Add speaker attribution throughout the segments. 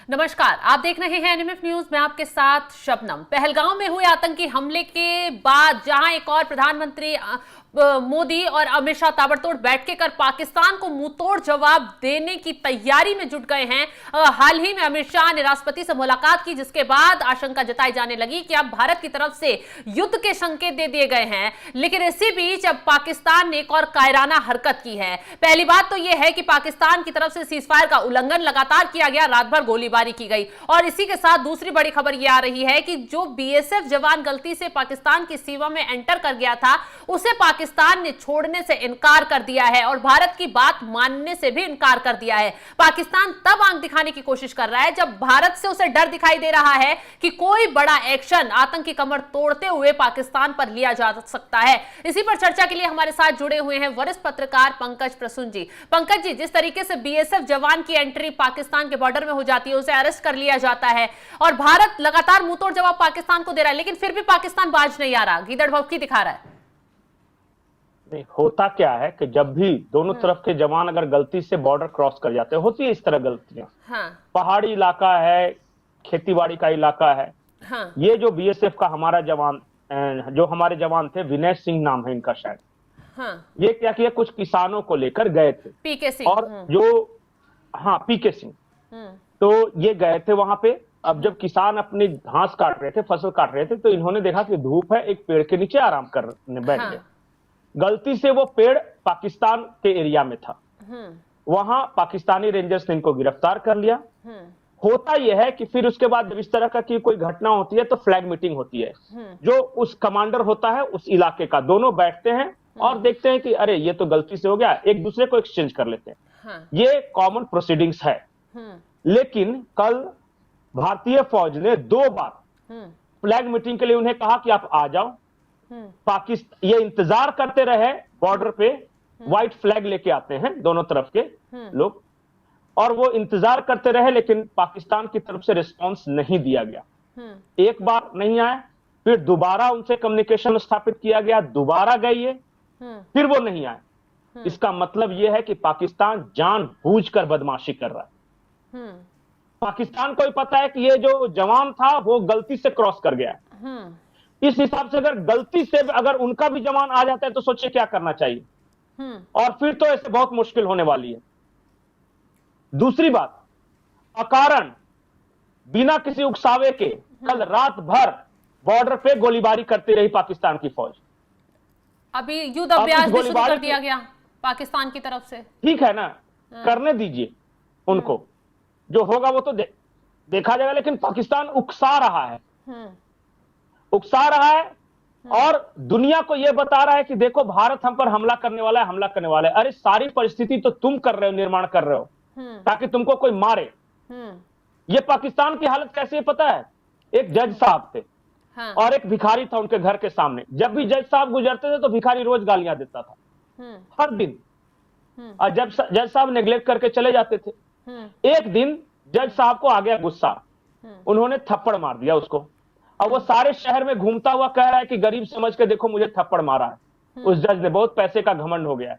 Speaker 1: नमस्कार, आप देख रहे हैं एनएमएफ न्यूज। मैं आपके साथ शबनम। पहलगाम में हुए आतंकी हमले के बाद जहां एक और प्रधानमंत्री मोदी और अमित शाह ताबड़तोड़ बैठकें कर पाकिस्तान को मुंहतोड़ जवाब देने की तैयारी में जुट गए हैं। हाल ही में अमित शाह ने राष्ट्रपति से मुलाकात की, जिसके बाद आशंका जताई जाने लगी कि अब भारत की तरफ से युद्ध के संकेत दे दिए गए हैं। लेकिन इसी बीच अब पाकिस्तान ने एक और कायराना हरकत की है। पहली बात तो यह है कि पाकिस्तान की तरफ से सीजफायर का उल्लंघन लगातार किया गया, रात भर गोलीबारी की गई। और इसी के साथ दूसरी बड़ी खबर यह आ रही है कि जो बीएसएफ जवान गलती से पाकिस्तान की सीमा में एंटर कर गया था, उसे पाकिस्तान ने छोड़ने से इनकार कर दिया है और भारत की बात मानने से भी इनकार कर दिया है। पाकिस्तान तब आंख दिखाने की कोशिश कर रहा है जब भारत से उसे डर दिखाई दे रहा है कि कोई बड़ा एक्शन आतंकी कमर तोड़ते हुए पाकिस्तान पर लिया जा सकता है। इसी पर चर्चा के लिए हमारे साथ जुड़े हुए हैं वरिष्ठ पत्रकार पंकज प्रसून जी। पंकज जी, जिस तरीके से बीएसएफ जवान की एंट्री पाकिस्तान के बॉर्डर में हो जाती है, उसे अरेस्ट कर लिया जाता है और भारत लगातार मुंहतोड़ जवाब पाकिस्तान को दे रहा है, लेकिन फिर भी पाकिस्तान बाज नहीं आ रहा, गीदड़ भौंकी दिखा रहा है।
Speaker 2: नहीं, होता क्या है कि जब भी दोनों तरफ के जवान अगर गलती से बॉर्डर क्रॉस कर जाते हैं, होती है इस तरह गलतियां।
Speaker 1: हाँ।
Speaker 2: पहाड़ी इलाका है, खेतीबाड़ी का इलाका है।
Speaker 1: हाँ।
Speaker 2: ये जो बीएसएफ का हमारा जवान, जो हमारे जवान थे, विनय सिंह नाम है इनका शायद।
Speaker 1: हाँ।
Speaker 2: ये क्या किया, कुछ किसानों को लेकर गए थे,
Speaker 1: पीके सिंह।
Speaker 2: और जो हाँ पीके सिंह, तो ये गए थे वहां पे। अब जब किसान अपनी घास काट रहे थे, फसल काट रहे थे, तो इन्होंने देखा कि धूप है, एक पेड़ के नीचे आराम करने बैठ गए। गलती से वो पेड़ पाकिस्तान के एरिया में था। वहां पाकिस्तानी रेंजर्स ने इनको गिरफ्तार कर लिया। होता यह है कि फिर उसके बाद जब इस तरह का की कोई घटना होती है तो फ्लैग मीटिंग होती है। जो उस कमांडर होता है उस इलाके का, दोनों बैठते हैं और देखते हैं कि अरे ये तो गलती से हो गया, एक दूसरे को एक्सचेंज कर लेते हैं। ये कॉमन प्रोसीडिंग्स है। लेकिन कल भारतीय फौज ने 2 बार फ्लैग मीटिंग के लिए उन्हें कहा कि आप आ जाओ। पाकिस्तान ये इंतजार करते रहे, बॉर्डर पे व्हाइट फ्लैग लेके आते हैं दोनों तरफ के लोग, और वो इंतजार करते रहे, लेकिन पाकिस्तान की तरफ से रिस्पांस नहीं दिया गया। एक बार नहीं आए, फिर दोबारा उनसे कम्युनिकेशन स्थापित किया गया, दोबारा गए ये, फिर वो नहीं आए। इसका मतलब यह है कि पाकिस्तान जानबूझकर बदमाशी कर रहा है। पाकिस्तान को भी पता है कि ये जो जवान था वो गलती से क्रॉस कर गया है। इस हिसाब से अगर गलती से अगर उनका भी जवान आ जाता है तो सोचिए क्या करना चाहिए, और फिर तो ऐसे बहुत मुश्किल होने वाली है। दूसरी बात, अकारण बिना किसी उकसावे के कल रात भर बॉर्डर पे गोलीबारी करती रही पाकिस्तान की फौज।
Speaker 1: अभी युद्ध अभ्यास भी शुरू कर दिया गया पाकिस्तान की तरफ से।
Speaker 2: ठीक है ना, करने दीजिए उनको, जो होगा वो तो देखा जाएगा। लेकिन पाकिस्तान उकसा रहा है, उकसा रहा है और दुनिया को यह बता रहा है कि देखो भारत हम पर हमला करने वाला है, हमला करने वाला है। अरे सारी परिस्थिति तो तुम कर रहे हो, निर्माण कर रहे हो ताकि तुमको कोई मारे। ये पाकिस्तान की हालत कैसी है पता है? एक जज साहब थे और एक भिखारी था उनके घर के सामने। जब भी जज साहब गुजरते थे तो भिखारी रोज गालियां देता था, हर दिन। और जब जज साहब नेग्लेक्ट करके चले जाते थे, एक दिन जज साहब को आ गया गुस्सा, उन्होंने थप्पड़ मार दिया उसको। अब वो सारे शहर में घूमता हुआ कह रहा है कि गरीब समझ के देखो मुझे थप्पड़ मारा है उस जज ने, बहुत पैसे का घमंड हो गया है।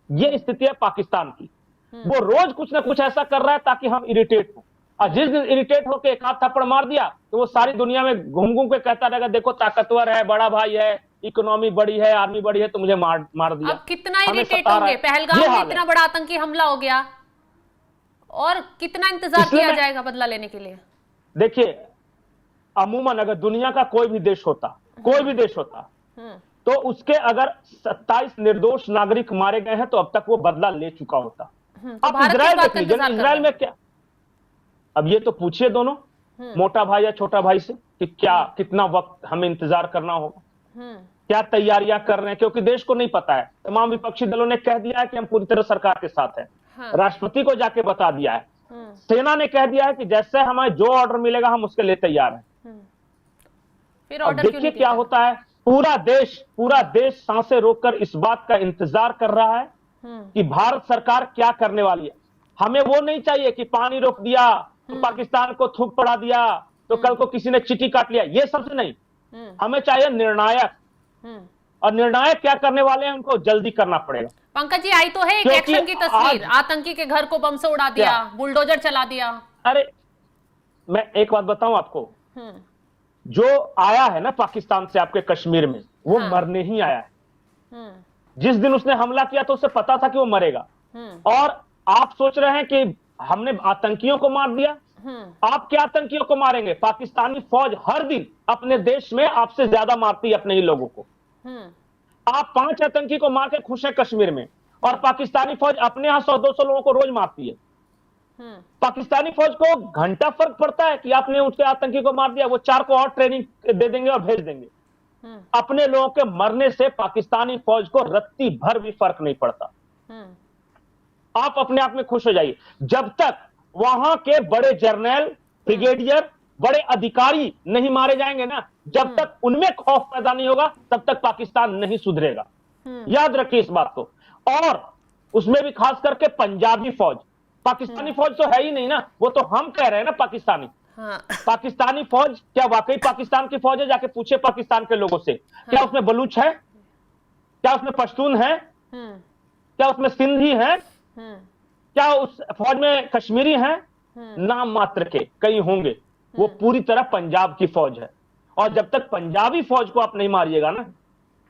Speaker 2: ये स्थिति है पाकिस्तान की। वो रोज कुछ ना कुछ ऐसा कर रहा है ताकि हम इरिटेट हो, और जिस दिन इरिटेट होकर एक हाथ थप्पड़ मार दिया तो वो सारी दुनिया में घूम घूम के कहता रहेगा देखो ताकतवर है, बड़ा भाई है, इकोनॉमी बड़ी है, आर्मी बड़ी है, तो मुझे मार दिया।
Speaker 1: अब कितना इरिटेट होंगे? पहलगाम में इतना बड़ा आतंकी हमला हो गया और कितना इंतजार किया जाएगा बदला लेने के लिए?
Speaker 2: देखिए, अमूमन अगर दुनिया का कोई भी देश होता, कोई भी देश होता, तो उसके अगर 27 निर्दोष नागरिक मारे गए हैं तो अब तक वो बदला ले चुका होता। अब इजराइल देख लीजिए, इजराइल में क्या, अब ये तो पूछिए दोनों मोटा भाई या छोटा भाई से कि क्या कितना वक्त हमें इंतजार करना होगा, क्या तैयारियां कर रहे हैं, क्योंकि देश को नहीं पता है। तमाम विपक्षी दलों ने कह दिया है कि हम पूरी तरह सरकार के साथ हैं। राष्ट्रपति को जाके बता दिया है, सेना ने कह दिया है कि जैसे हमें जो ऑर्डर मिलेगा हम उसके लिए तैयार हैं।
Speaker 1: फिर
Speaker 2: अब देखिए क्या होता है, पूरा देश सांसें रोककर इस बात का इंतजार कर रहा है कि भारत सरकार क्या करने वाली है। हमें वो नहीं चाहिए कि पानी रोक दिया तो पाकिस्तान को थूक पड़ा दिया तो कल को किसी ने चिट्ठी काट लिया, ये सबसे नहीं। हमें चाहिए निर्णायक, और निर्णायक क्या करने वाले हैं उनको जल्दी करना पड़ेगा।
Speaker 1: पंकज जी, आई तो है एक एक्शन की तस्वीर, आतंकी के घर को बम से उड़ा दिया, बुलडोजर चला दिया।
Speaker 2: अरे मैं एक बात बताऊं आपको,
Speaker 1: हम्म।
Speaker 2: जो आया है ना पाकिस्तान से आपके कश्मीर में, वो
Speaker 1: हाँ।
Speaker 2: मरने ही आया है।
Speaker 1: हम्म।
Speaker 2: जिस दिन उसने हमला किया तो उसे पता था कि वो मरेगा।
Speaker 1: हम्म।
Speaker 2: और आप सोच रहे हैं कि हमने आतंकियों को मार दिया।
Speaker 1: हम्म।
Speaker 2: आप क्या आतंकियों को मारेंगे? पाकिस्तानी फौज हर दिन अपने देश में आपसे ज्यादा मारती है अपने ही लोगों को।
Speaker 1: हम्म।
Speaker 2: आप 5 आतंकी को मार के खुश हैं कश्मीर में, और पाकिस्तानी फौज अपने यहां 100-200 लोगों को रोज मारती है।
Speaker 1: हम्म।
Speaker 2: पाकिस्तानी फौज को घंटा फर्क पड़ता है कि आपने उसके आतंकी को मार दिया, वो 4 को और ट्रेनिंग दे देंगे और भेज देंगे।
Speaker 1: हम्म।
Speaker 2: अपने लोगों के मरने से पाकिस्तानी फौज को रत्ती भर भी फर्क नहीं पड़ता।
Speaker 1: हम्म।
Speaker 2: आप अपने आप में खुश हो जाइए। जब तक वहां के बड़े जर्नल, ब्रिगेडियर, बड़े अधिकारी नहीं मारे जाएंगे ना, जब तक उनमें खौफ पैदा नहीं होगा, तब तक पाकिस्तान नहीं सुधरेगा। याद रखिए इस बात को। और उसमें भी खास करके पंजाबी फौज, पाकिस्तानी फौज तो है ही नहीं ना, वो तो हम कह रहे हैं ना पाकिस्तानी।
Speaker 1: हाँ।
Speaker 2: पाकिस्तानी फौज क्या वाकई पाकिस्तान की फौज है? जाके पूछे पाकिस्तान के लोगों से, क्या उसमें बलूच है? क्या उसमें पश्तून है?
Speaker 1: हम्म।
Speaker 2: क्या उसमें सिंधी है?
Speaker 1: हम्म।
Speaker 2: क्या उस फौज में कश्मीरी हैं? नाम मात्र के कई होंगे। वो पूरी तरह पंजाब की फौज है। और जब तक पंजाबी फौज को आप नहीं मारिएगा ना,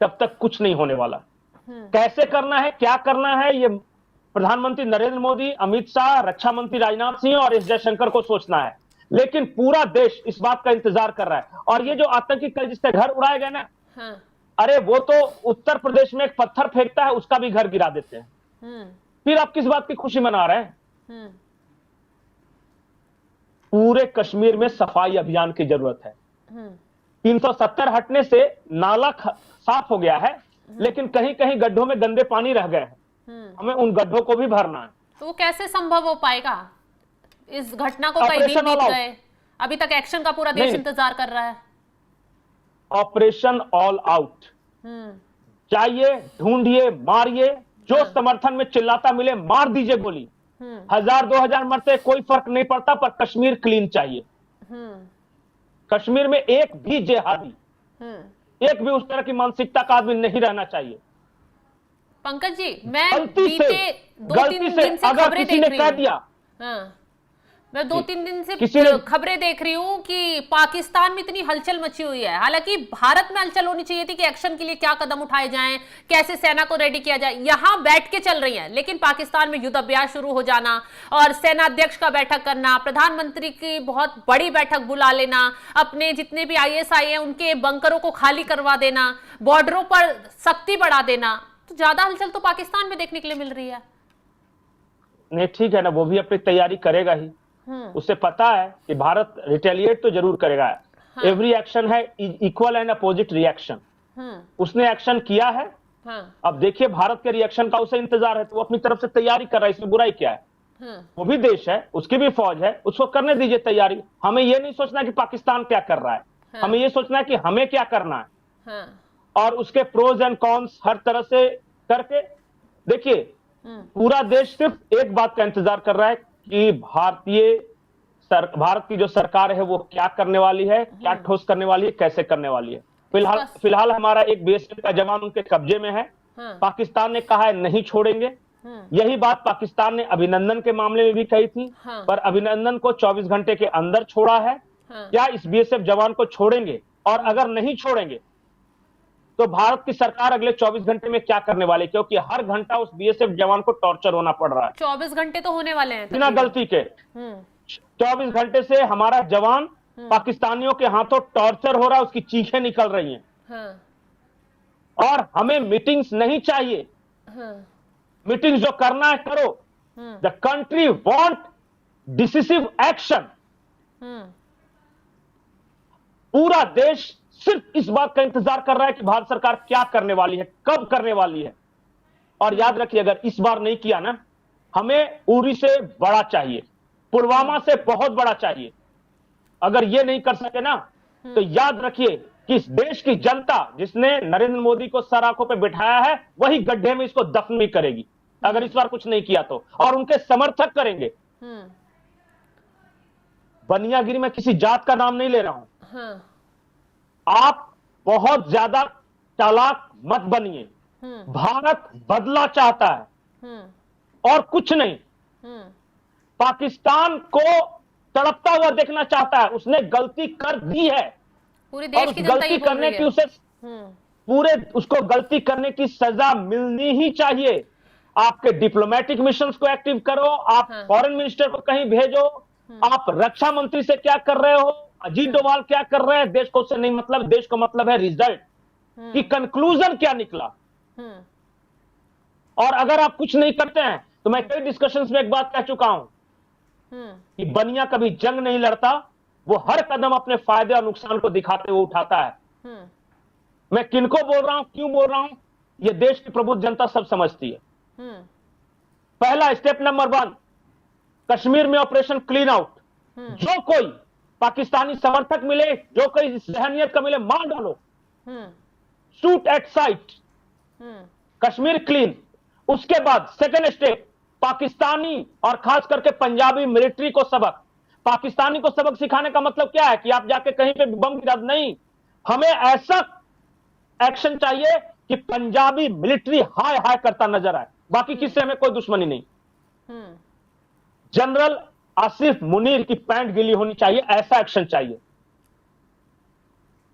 Speaker 2: तब तक कुछ नहीं होने वाला। कैसे करना है, क्या करना है, ये प्रधानमंत्री नरेंद्र मोदी, अमित शाह, रक्षा मंत्री राजनाथ सिंह और एस जयशंकर को सोचना है। लेकिन पूरा देश इस बात का इंतजार कर रहा है। और ये जो आतंकी कल जिसके घर उड़ाए गए ना,
Speaker 1: हाँ।
Speaker 2: अरे वो तो उत्तर प्रदेश में एक पत्थर फेंकता है, उसका भी घर गिरा देते हैं। फिर आप किस बात की खुशी मना रहे हैं? पूरे कश्मीर में सफाई अभियान की जरूरत है। 370 हटने से नाला साफ हो गया है, लेकिन कहीं कहीं गड्ढों में गंदे पानी रह गए हैं। हमें उन गड्ढों को भी भरना है।
Speaker 1: तो वो कैसे संभव हो पाएगा? इस घटना को कई दिन बीत गए, अभी तक एक्शन का पूरा देश इंतजार कर रहा है।
Speaker 2: ऑपरेशन ऑल आउट चाहिए, ढूंढिए, मारिए, जो समर्थन में चिल्लाता मिले मार दीजिए गोली। 1000-2000 मरते कोई फर्क नहीं पड़ता, पर कश्मीर क्लीन चाहिए। कश्मीर में एक भी जिहादी, एक भी उस तरह की मानसिकता का आदमी नहीं रहना चाहिए।
Speaker 1: पंकज जी, मैं बीते 2-3 दिन से
Speaker 2: अगर
Speaker 1: खबरें
Speaker 2: किसी
Speaker 1: देख
Speaker 2: ने
Speaker 1: रही
Speaker 2: कह
Speaker 1: हूं।
Speaker 2: दिया,
Speaker 1: हाँ, मैं 2-3 दिन से खबरें देख रही हूँ कि पाकिस्तान में इतनी हलचल मची हुई है। हालांकि भारत में हलचल होनी चाहिए थी कि एक्शन के लिए क्या कदम उठाए जाएं, कैसे सेना को रेडी किया जाए, यहां बैठ के चल रही है। लेकिन पाकिस्तान में युद्ध अभ्यास शुरू हो जाना और सेना अध्यक्ष का बैठक करना, प्रधानमंत्री की बहुत बड़ी बैठक बुला लेना, अपने जितने भी ISI हैं उनके बंकरों को खाली करवा देना, बॉर्डरों पर सख्ती बढ़ा देना, तो ज्यादा हलचल तो पाकिस्तान में देखने के लिए मिल रही है।
Speaker 2: नहीं ठीक है ना, वो भी अपनी तैयारी करेगा ही। उसे पता है कि भारत रिटेलिएट तो जरूर करेगा। एवरी एक्शन है इक्वल एंड अपोजिट रिएक्शन। उसने एक्शन किया है। अब देखिए भारत के रिएक्शन का उसे इंतजार है, तो वो अपनी तरफ से तैयारी कर रहा है। इसमें बुराई क्या है? वो भी देश है, उसकी भी फौज है, उसको करने दीजिए तैयारी। हमें ये नहीं सोचना कि पाकिस्तान क्या कर रहा है, हमें ये सोचना है कि हमें क्या करना है। और उसके प्रोज एंड कॉन्स हर तरह से करके देखिए, पूरा देश सिर्फ एक बात का इंतजार कर रहा है कि भारत की जो सरकार है वो क्या करने वाली है, क्या ठोस करने वाली है, कैसे करने वाली है। फिलहाल हमारा एक BSF का जवान उनके कब्जे में है। पाकिस्तान ने कहा है नहीं छोड़ेंगे। यही बात पाकिस्तान ने अभिनंदन के मामले में भी कही थी, पर अभिनंदन को 24 घंटे के अंदर छोड़ा है। क्या इस BSF जवान को छोड़ेंगे? और अगर नहीं छोड़ेंगे तो भारत की सरकार अगले 24 घंटे में क्या करने वाली? क्योंकि हर घंटा उस BSF जवान को टॉर्चर होना पड़ रहा है।
Speaker 1: 24 घंटे तो होने वाले हैं
Speaker 2: बिना गलती के। 24 घंटे से हमारा जवान पाकिस्तानियों के हाथों टॉर्चर हो रहा है, उसकी चीखें निकल रही हैं। और हमें मीटिंग्स नहीं चाहिए। मीटिंग्स जो करना है करो। The country want decisive action. पूरा देश सिर्फ इस बात का इंतजार कर रहा है कि भारत सरकार क्या करने वाली है, कब करने वाली है। और याद रखिए, अगर इस बार नहीं किया ना, हमें उरी से बड़ा चाहिए, पुलवामा से बहुत बड़ा चाहिए। अगर ये नहीं कर सके ना, तो याद रखिए कि इस देश की जनता जिसने नरेंद्र मोदी को सर आंखों पे बिठाया है, वही गड्ढे में इसको दफन भी करेगी अगर इस बार कुछ नहीं किया तो। और उनके समर्थक करेंगे। बनियागिरी में किसी जात का नाम नहीं ले रहा हूं। आप बहुत ज्यादा चालाक मत बनिए। भारत बदला चाहता है और कुछ नहीं। पाकिस्तान को तड़पता हुआ देखना चाहता है। उसने गलती कर दी है
Speaker 1: पूरे
Speaker 2: और
Speaker 1: देश
Speaker 2: उस
Speaker 1: की जनता
Speaker 2: गलती
Speaker 1: ये बोल
Speaker 2: करने
Speaker 1: रही
Speaker 2: की
Speaker 1: है।
Speaker 2: उसे पूरे उसको गलती करने की सजा मिलनी ही चाहिए। आपके डिप्लोमेटिक मिशन को एक्टिव करो, आप
Speaker 1: हाँ।
Speaker 2: फॉरेन मिनिस्टर को कहीं भेजो, आप रक्षा मंत्री से क्या कर रहे हो, अजीत डोभाल क्या कर रहे हैं, देश को उससे नहीं मतलब, देश को मतलब है रिजल्ट कि कंक्लूजन क्या निकला। और अगर आप कुछ नहीं करते हैं तो मैं कई डिस्कशंस में एक बात कह चुका हूं कि बनिया कभी जंग नहीं लड़ता, वो हर कदम अपने फायदे और नुकसान को दिखाते हुए उठाता है। मैं किनको बोल रहा हूं, क्यों बोल रहा हूं, ये देश की प्रबुद्ध जनता सब समझती है। पहला स्टेप नंबर 1, कश्मीर में ऑपरेशन क्लीन आउट। जो कोई पाकिस्तानी समर्थक मिले, जो कोई सहनियत का मिले, मार डालो, shoot at site, Kashmir clean. उसके बाद सेकेंड स्टेप, पाकिस्तानी और खास करके पंजाबी मिलिट्री को सबक। पाकिस्तानी को सबक सिखाने का मतलब क्या है कि आप जाके कहीं पे बम गिरा, नहीं, हमें ऐसा एक्शन चाहिए कि पंजाबी मिलिट्री हाय हाय करता नजर आए, बाकी किससे हमें कोई दुश्मनी नहीं। जनरल आसिफ मुनीर की पैंट गीली होनी चाहिए, ऐसा एक्शन चाहिए।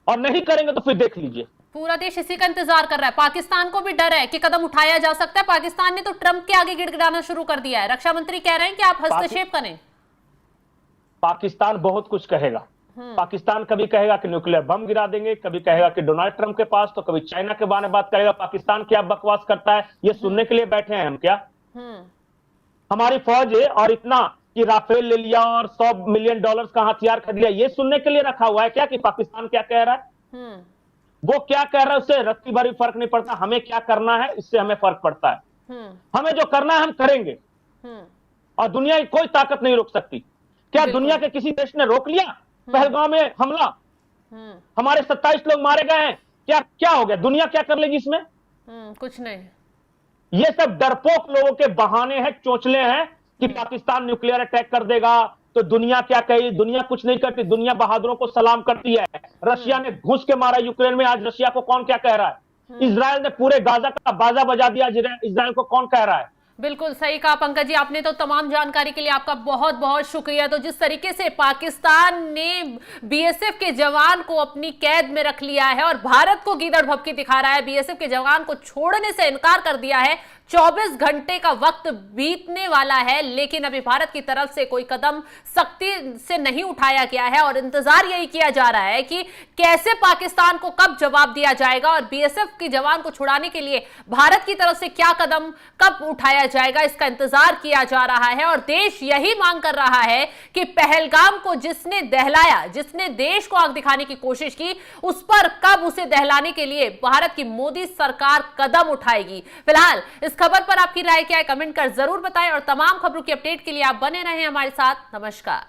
Speaker 2: और नहीं करेंगे तो फिर देख लीजिए।
Speaker 1: पूरा देश इसी का इंतजार कर रहा है। पाकिस्तान को भी डर है कि कदम उठाया जा सकता है। पाकिस्तान ने तो ट्रंप के आगे गिड़गिड़ाना शुरू कर दिया है। रक्षा मंत्री कह रहे हैं कि आप हस्तक्षेप करें।
Speaker 2: पाकिस्तान बहुत कुछ कहेगा। पाकिस्तान कभी कहेगा कि न्यूक्लियर बम गिरा देंगे, कभी कहेगा कि डोनाल्ड ट्रंप के पास, तो कभी चाइना के बारे में बात करेगा। पाकिस्तान क्या बकवास करता है ये सुनने के लिए बैठे हैं हम क्या? हमारी फौज है और इतना कि राफेल ले लिया और $100 मिलियन का हथियार खरीद लिया, ये सुनने के लिए रखा हुआ है क्या कि पाकिस्तान क्या कह रहा है? वो क्या कह रहा है उससे रत्ती भरी फर्क नहीं पड़ता। हमें क्या करना है इससे हमें फर्क पड़ता है। हमें जो करना है हम करेंगे और दुनिया की कोई ताकत नहीं रोक सकती। क्या दुनिया के किसी देश ने रोक लिया पहलगांव में हमला? हमारे 27 लोग मारे गए हैं, क्या हो गया? दुनिया क्या कर लेगी इसमें?
Speaker 1: कुछ नहीं।
Speaker 2: ये सब डरपोक लोगों के बहाने हैं, चोंचले हैं कि पाकिस्तान न्यूक्लियर अटैक कर देगा तो दुनिया क्या कही। दुनिया कुछ नहीं करती, दुनिया बहादुरों को सलाम करती है। रशिया ने घुस के मारा यूक्रेन में, आज रशिया को कौन क्या कह रहा है? इजराइल ने पूरे गाजा का बाजा बजा दिया, इजराइल को कौन कह रहा है?
Speaker 1: बिल्कुल सही कहा पंकज जी आपने। तो तमाम जानकारी के लिए आपका बहुत बहुत शुक्रिया। तो जिस तरीके से पाकिस्तान ने बीएसएफ के जवान को अपनी कैद में रख लिया है और भारत को गीदड़ भभकी दिखा रहा है, बीएसएफ के जवान को छोड़ने से इनकार कर दिया है, 24 घंटे का वक्त बीतने वाला है लेकिन अभी भारत की तरफ से कोई कदम सख्ती से नहीं उठाया गया है और इंतजार यही किया जा रहा है कि कैसे पाकिस्तान को कब जवाब दिया जाएगा और बीएसएफ के जवान को छुड़ाने के लिए भारत की तरफ से क्या कदम कब उठाया जाएगा, इसका इंतजार किया जा रहा है। और देश यही मांग कर रहा है कि पहलगाम को जिसने दहलाया, जिसने देश को आग दिखाने की कोशिश की, उस पर कब उसे दहलाने के लिए भारत की मोदी सरकार कदम उठाएगी। फिलहाल इस खबर पर आपकी राय क्या है कमेंट कर जरूर बताएं और तमाम खबरों की अपडेट के लिए आप बने रहें हमारे साथ। नमस्कार।